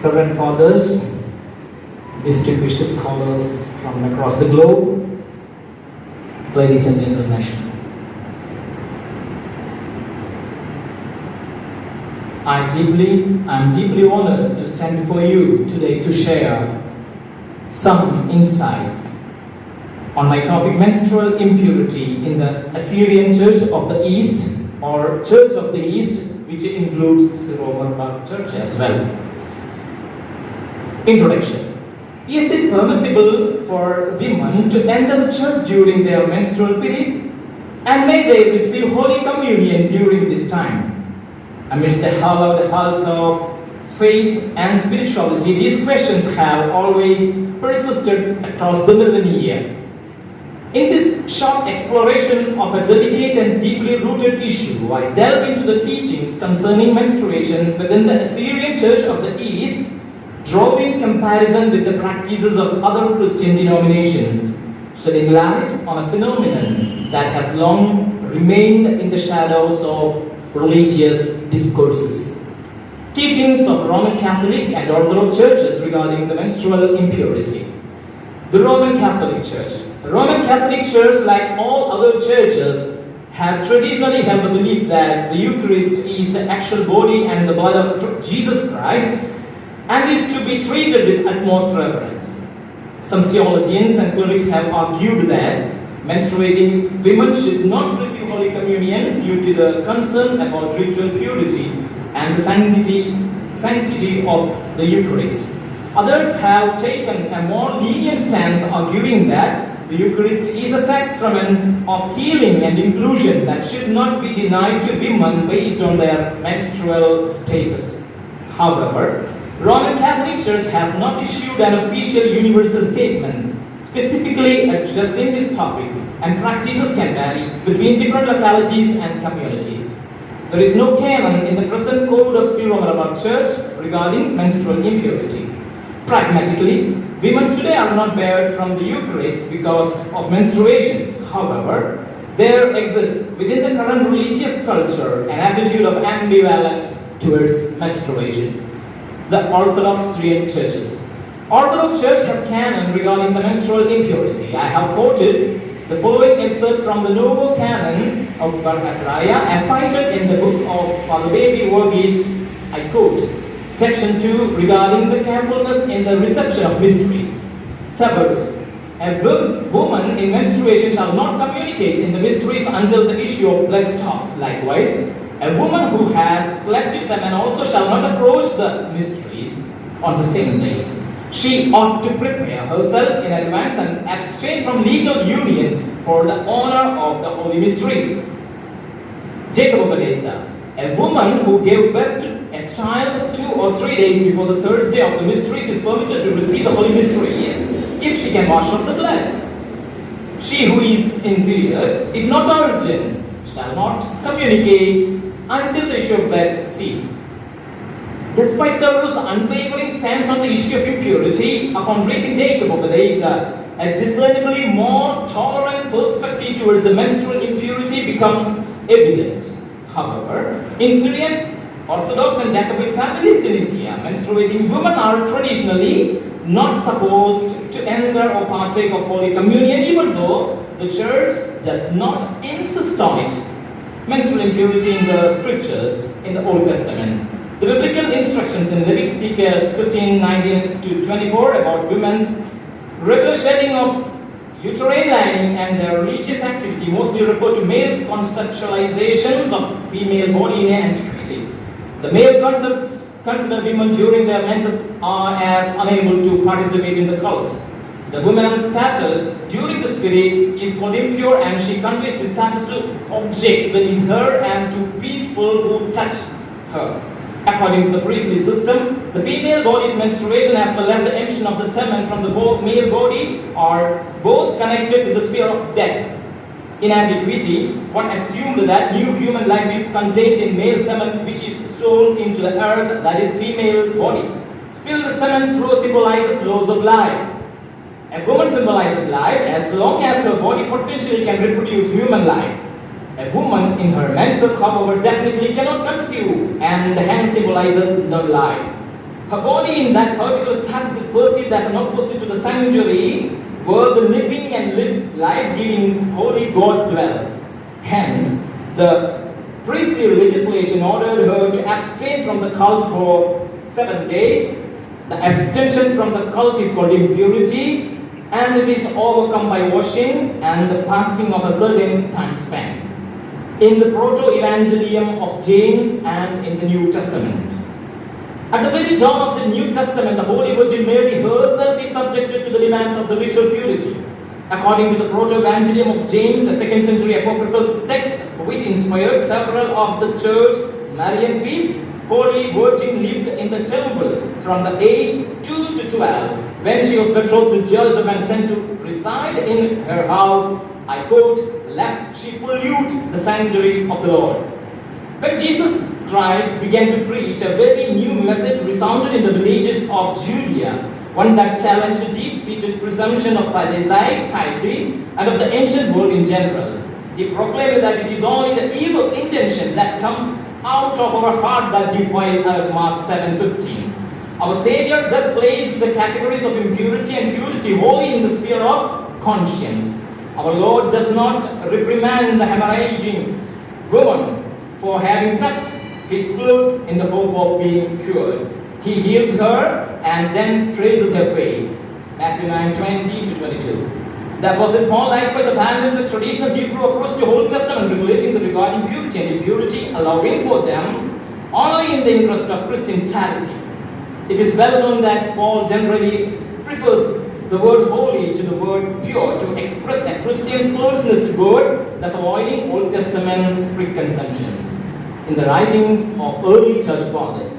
Reverend Fathers, distinguished scholars from across the globe, ladies and gentlemen. I'm deeply honored to stand before you today to share some insights on my topic, menstrual impurity in the Assyrian Church of the East, or Church of the East, which includes the Roman Church as well. Introduction. Is it permissible for women to enter the church during their menstrual period? And may they receive Holy Communion during this time? Amidst the hallowed halls of faith and spirituality, these questions have always persisted across the millennia. In this short exploration of a delicate and deeply rooted issue, I delve into the teachings concerning menstruation within the Assyrian Church of the East, drawing comparison with the practices of other Christian denominations, shedding light on a phenomenon that has long remained in the shadows of religious discourses. Teachings of Roman Catholic and Orthodox churches regarding the menstrual impurity. The Roman Catholic Church. The Roman Catholic Church, like all other churches, have traditionally held the belief that the Eucharist is the actual body and the blood of Jesus Christ and is to be treated with utmost reverence. Some theologians and clerics have argued that menstruating women should not receive Holy Communion due to the concern about ritual purity and the sanctity of the Eucharist. Others have taken a more lenient stance, arguing that the Eucharist is a sacrament of healing and inclusion that should not be denied to women based on their menstrual status. However, Roman Catholic Church has not issued an official universal statement specifically addressing this topic, and practices can vary between different localities and communities. There is no canon in the present code of Syro-Malabar Church regarding menstrual impurity. Pragmatically, women today are not barred from the Eucharist because of menstruation. However, there exists within the current religious culture an attitude of ambivalence towards menstruation. The Orthodox Assyrian churches. Orthodox Church has canon regarding the menstrual impurity. I have quoted the following excerpt from the Novo Canon of Barnatraya as cited in the book of Father Baby Verghese. I quote, Section 2 regarding the carefulness in the reception of mysteries. Sabbathus. A woman in menstruation shall not communicate in the mysteries until the issue of blood stops. Likewise, a woman who has slept with them and also shall not approach the mysteries on the same day. She ought to prepare herself in advance and abstain from legal union for the honor of the holy mysteries. Jacob of Edessa. A woman who gave birth to a child 2 or 3 days before the Thursday of the mysteries is permitted to receive the holy mysteries if she can wash off the blood. She who is in periods, if not virgin, shall not communicate until the issue of blood cease. Despite Saul's unwavering stance on the issue of impurity, upon reading Jacob of Edessa, a discernibly more tolerant perspective towards the menstrual impurity becomes evident. However, in Syrian Orthodox and Jacobite families in India, menstruating women are traditionally not supposed to enter or partake of Holy Communion, even though the Church does not insist on it. Menstrual impurity in the scriptures in the Old Testament. The biblical instructions in Leviticus 15:19-24 about women's regular shedding of uterine lining and their religious activity mostly refer to male conceptualizations of female body in antiquity. The male consider women during their menses are as unable to participate in the cult. The woman's status during this period is called impure, and she conveys the status to objects beneath her and to people who touch her. According to the priestly system, the female body's menstruation as well as the emission of the semen from the male body are both connected with the sphere of death. In antiquity, one assumed that new human life is contained in male semen which is sown into the earth, that is female body. Spilled semen through symbolizes loss of life. A woman symbolizes life as long as her body potentially can reproduce human life. A woman in her menses, however, definitely cannot conceive and hence symbolizes no life. Her body in that particular status is perceived as an opposite to the sanctuary where the living and life-giving holy God dwells. Hence, the priestly legislation ordered her to abstain from the cult for 7 days. The abstention from the cult is called impurity, and it is overcome by washing and the passing of a certain time span. In the proto-evangelium of James and in the New Testament. At the very dawn of the New Testament, the Holy Virgin Mary herself is subjected to the demands of the ritual purity. According to the proto-evangelium of James, a 2nd century apocryphal text which inspired several of the church Marian feasts, Holy Virgin lived in the temple from the age 2 to 12 when she was betrothed to Joseph and sent to reside in her house, I quote, lest she pollute the sanctuary of the Lord. When Jesus Christ began to preach, a very new message resounded in the villages of Judea, one that challenged the deep-seated presumption of Pharisaic piety and of the ancient world in general. He proclaimed that it is only the evil intention that come out of our heart that defile us, Mark 7:15. Our Savior thus placed the categories of impurity and purity wholly in the sphere of conscience. Our Lord does not reprimand the hemorrhaging woman for having touched his clothes in the hope of being cured. He heals her and then praises her faith. Matthew 9:20-22. The Apostle Paul likewise abandons the traditional Hebrew approach to Old Testament regulating the regarding purity and impurity, allowing for them only in the interest of Christian charity. It is well known that Paul generally prefers the word holy to the word pure to express a Christian's closeness to God, thus avoiding Old Testament preconceptions. In the writings of early church fathers,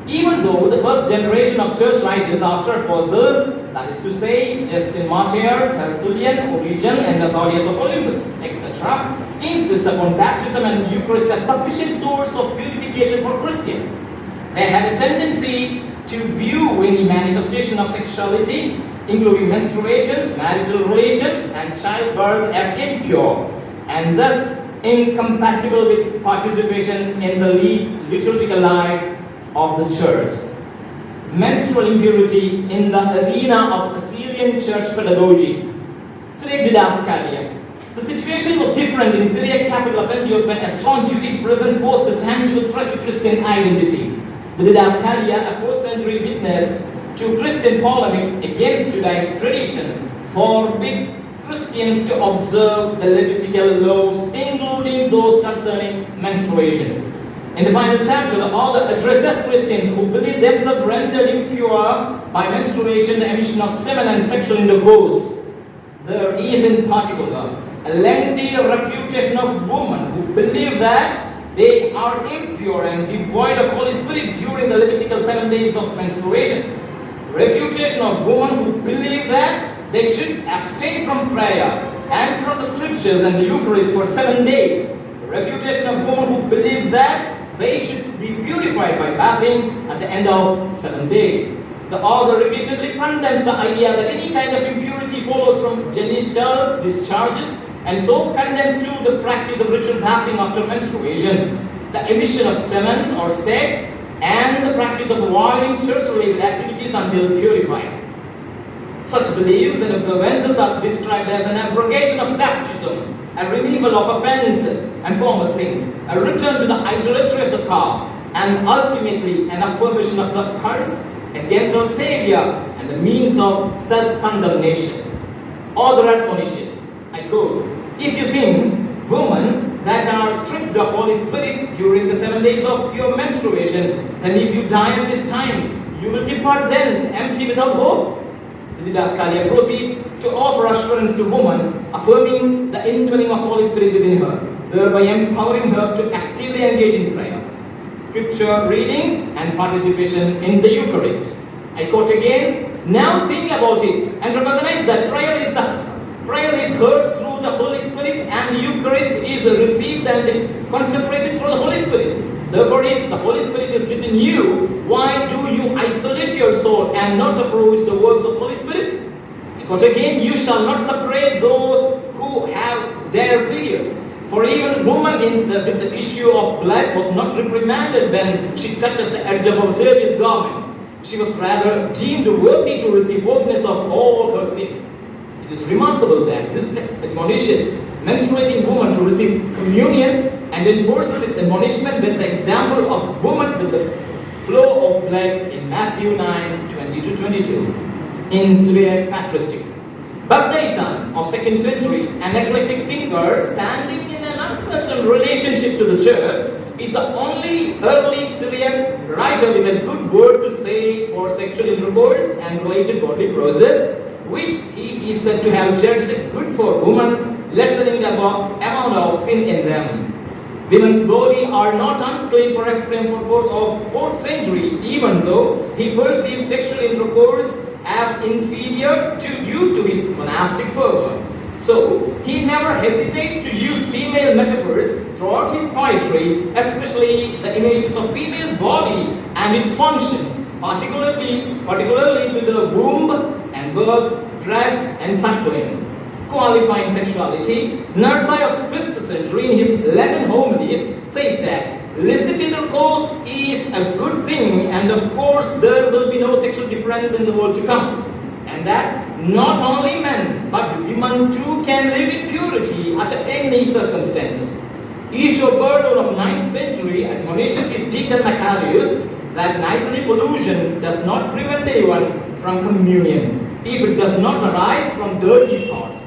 even though the first generation of church writers after apostles, that is to say, Justin Martyr, Tertullian, Origen, and the Thaddeus of Olympus, etc., insist upon baptism and Eucharist as sufficient source of purification for Christians. They had a tendency to view any manifestation of sexuality, including menstruation, marital relation, and childbirth, as impure, and thus incompatible with participation in the liturgical life of the church. Menstrual impurity in the arena of Assyrian Church pedagogy. Syriac didascalia. The situation was different in Syriac capital of Antioch when a strong Jewish presence posed a tangible threat to Christian identity. The didascalia, a 4th century witness to Christian polemics against Judaistic tradition, forbids Christians to observe the Levitical laws, including those concerning menstruation. In the final chapter, the author addresses Christians who believe themselves rendered impure by menstruation, the emission of semen, and sexual intercourse. There is in particular a lengthy refutation of women who believe that they are impure and devoid of Holy Spirit during the Levitical 7 days of menstruation. Refutation of women who believe that they should abstain from prayer and from the scriptures and the Eucharist for 7 days. Refutation of women who believes that they should be purified by bathing at the end of 7 days. The author repeatedly condemns the idea that any kind of impurity follows from genital discharges, and so condemns too the practice of ritual bathing after menstruation, the emission of semen or sex, and the practice of avoiding church-related activities until purified. Such beliefs and observances are described as an abrogation of baptism, a removal of offenses and former sins, a return to the idolatry of the calf, and ultimately an affirmation of the curse against our Savior and the means of self-condemnation. Author admonishes, I quote, if you think women that are stripped of Holy Spirit during the 7 days of your menstruation, then if you die at this time, you will depart thence empty without hope. The didascalia proceed to offer assurance to woman, affirming the indwelling of Holy Spirit within her, thereby empowering her to actively engage in prayer, scripture readings, and participation in the Eucharist. I quote again, now think about it and recognize that prayer is heard through the Holy Spirit, and the Eucharist is received and consecrated through the Holy Spirit. Therefore, if the Holy Spirit is within you, why do you isolate your soul and not approach the works of Holy Spirit? Because again, you shall not separate those who have their period. For even woman with the issue of blood was not reprimanded when she touches the edge of our Saviour's garment. She was rather deemed worthy to receive forgiveness of all her sins. It is remarkable that this text admonishes menstruating woman to receive communion and enforces its admonishment with the example of woman with the flow of blood in Matthew 9:20-22. In Syriac patristics, Baptizan of 2nd century, an eclectic thinker standing in an uncertain relationship to the church, is the only early Syriac writer with a good word to say for sexual intercourse and related bodily process, which he is said to have judged good for women, lessening the amount of sin in them. Women's body are not unclean for Ephraim of 4th century, even though he perceives sexual intercourse as inferior due to his monastic fervor. So, he never hesitates to use female metaphors throughout his poetry, especially the images of female body and its functions, particularly to the womb and birth, breast and suckling. Qualifying sexuality, Nursai of 5th century in his Latin homilies says that licit intercourse is a good thing, and of course there will be no sexual difference in the world to come, and that not only men but women too can live in purity under any circumstances. Isho Burdon of 9th century admonishes his deacon Macarius that nightly pollution does not prevent anyone from communion if it does not arise from dirty thoughts,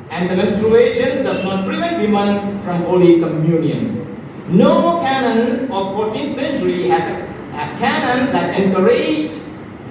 and the menstruation does not prevent women from holy communion. No canon of 14th century has canon that encourage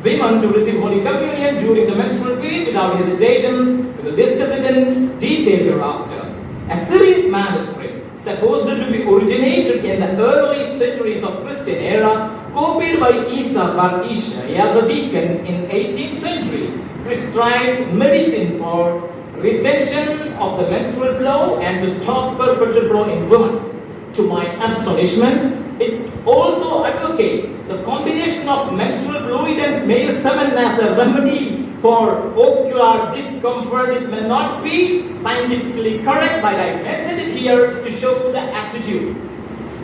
women to receive holy communion during the menstrual period without hesitation. We will discuss it in detail hereafter. Assyrian manuscript, supposed to be originated in the early centuries of Christian era, copied by Isa bar Ishaya, the deacon in 18th century, prescribes medicine for retention of the menstrual flow and to stop perpetual flow in women. To my astonishment, it also advocates the combination of menstrual fluid and male semen as a remedy for ocular discomfort. It may not be scientifically correct, but I mentioned it here to show the attitude.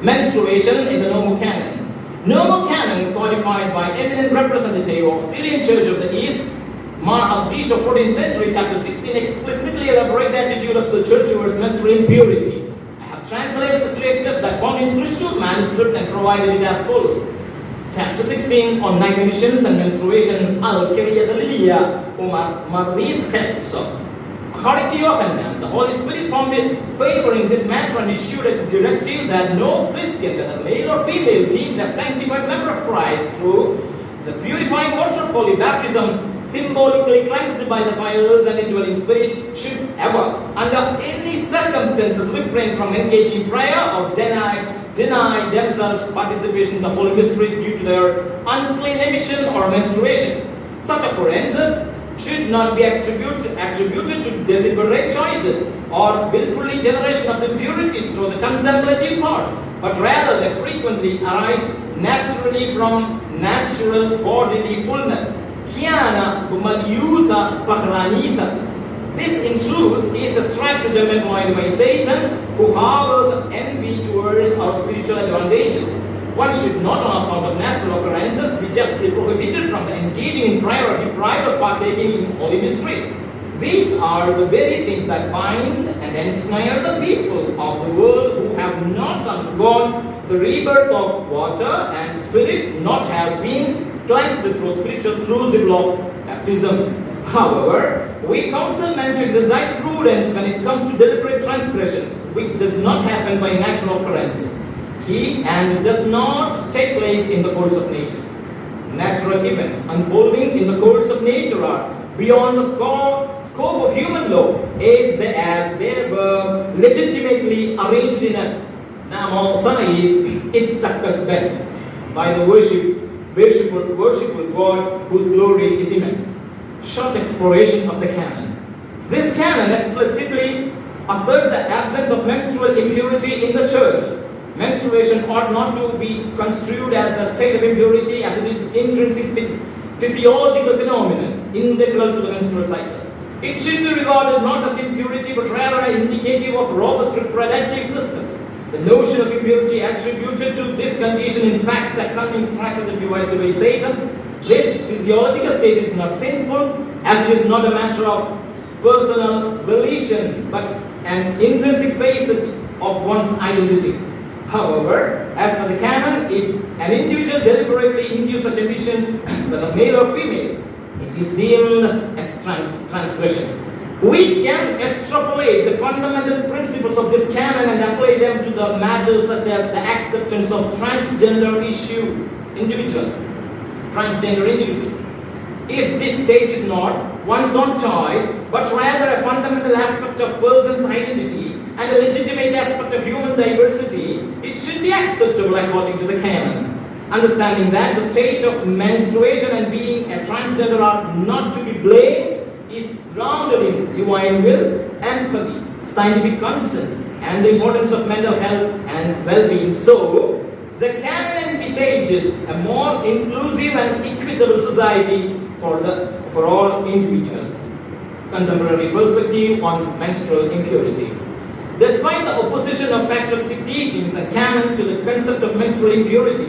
Menstruation in the Nomocanon. Nomocanon, codified by eminent representative of Assyrian Church of the East, Mar Abdish of 14th century, chapter 16, explicitly elaborate the attitude of the church towards menstrual impurity. I have translated the Syriac text that found in Trishul manuscript and provided it as follows. Chapter 16 on night emissions and menstruation, Al-Kiriya Dalilia, Umar Marid Khetso. According to Yohanan, the Holy Spirit found it favoring this matter and issued a directive that no Christian, whether male or female, deemed a sanctified member of Christ through the purifying water of holy baptism, symbolically cleansed by the fires and indwelling spirit, should ever, under any circumstances, refrain from engaging in prayer or deny themselves participation in the holy mysteries due to their unclean emission or menstruation. Such occurrences should not be attributed to deliberate choices or willfully generation of the impurities through the contemplative thoughts, but rather they frequently arise naturally from natural bodily fullness. This in truth is a stratagem employed by Satan, who harbors envy towards our spiritual advantages. One should not, on account of natural occurrences, be justly prohibited from engaging in prayer or deprived of partaking in holy mysteries. These are the very things that bind and ensnare the people of the world who have not undergone the rebirth of water and spirit, not have been cleansed through spiritual crucible of baptism. However, we counsel men to exercise prudence when it comes to deliberate transgressions, which does not happen by natural occurrences, and does not take place in the course of nature. Natural events unfolding in the course of nature are beyond the scope of human law, as they were legitimately arranged in us by the worshipful God whose glory is immense. Short exploration of the canon. This canon explicitly asserts the absence of menstrual impurity in the church. Menstruation ought not to be construed as a state of impurity, as it is intrinsic physiological phenomenon integral to the menstrual cycle. It should be regarded not as impurity but rather as indicative of robust reproductive system. The notion of impurity attributed to this condition, in fact, a cunning stratagem devised by Satan. This physiological state is not sinful, as it is not a matter of personal volition, but an intrinsic facet of one's identity. However, as per the canon, if an individual deliberately induces such ambitions, whether male or female, it is deemed as transgression. We can extrapolate the fundamental principles of this canon and apply them to the matters such as the acceptance of transgender individuals. If this state is not one's own choice, but rather a fundamental aspect of person's identity and a legitimate aspect of human diversity, it should be acceptable according to the canon. Understanding that the state of menstruation and being a transgender are not to be blamed is grounded in divine will, empathy, scientific consensus, and the importance of mental health and well-being. So, the canon envisages a more inclusive and equitable society for all individuals. Contemporary perspective on menstrual impurity. Despite the opposition of patristic teachings and canon to the concept of menstrual impurity,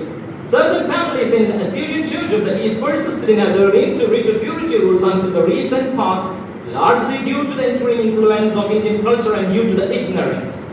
certain families in the Assyrian Church of the East persisted in adhering to ritual purity rules until the recent past, largely due to the entering influence of Indian culture and due to the ignorance.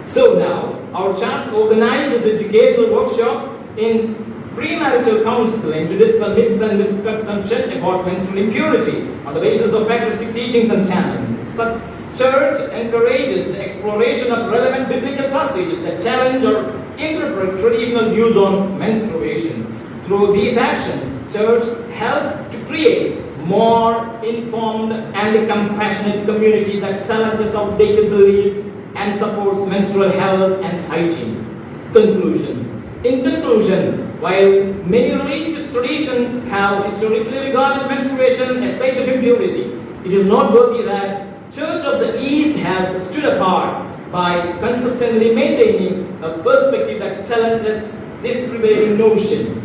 So now, our church organizes educational workshop in premarital counseling to dispel myths and misconceptions about menstrual impurity on the basis of patristic teachings and canon. Such church encourages the exploration of relevant biblical passages that challenge or interpret traditional views on menstruation. Through these actions, church helps to create more informed and compassionate community that challenges outdated beliefs and supports menstrual health and hygiene. Conclusion. In conclusion, while many religious traditions have historically regarded menstruation as a state of impurity, it is noteworthy that Church of the East has stood apart by consistently maintaining a perspective that challenges this prevailing notion.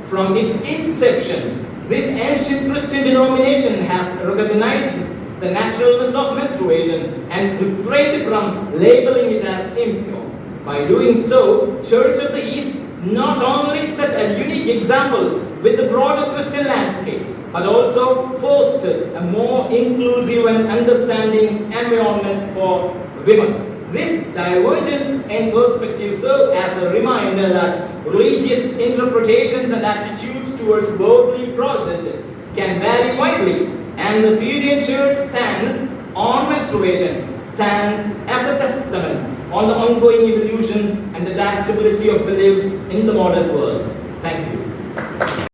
From its inception, this ancient Christian denomination has recognized the naturalness of menstruation and refrained from labeling it as impure. By doing so, Church of the East not only set a unique example with the broader Christian landscape, but also fosters a more inclusive and understanding environment for women. This divergence in perspective serves as a reminder that religious interpretations and attitudes towards bodily processes can vary widely, and the Assyrian Church stands on menstruation, stands as a testament on the ongoing evolution and adaptability of beliefs in the modern world.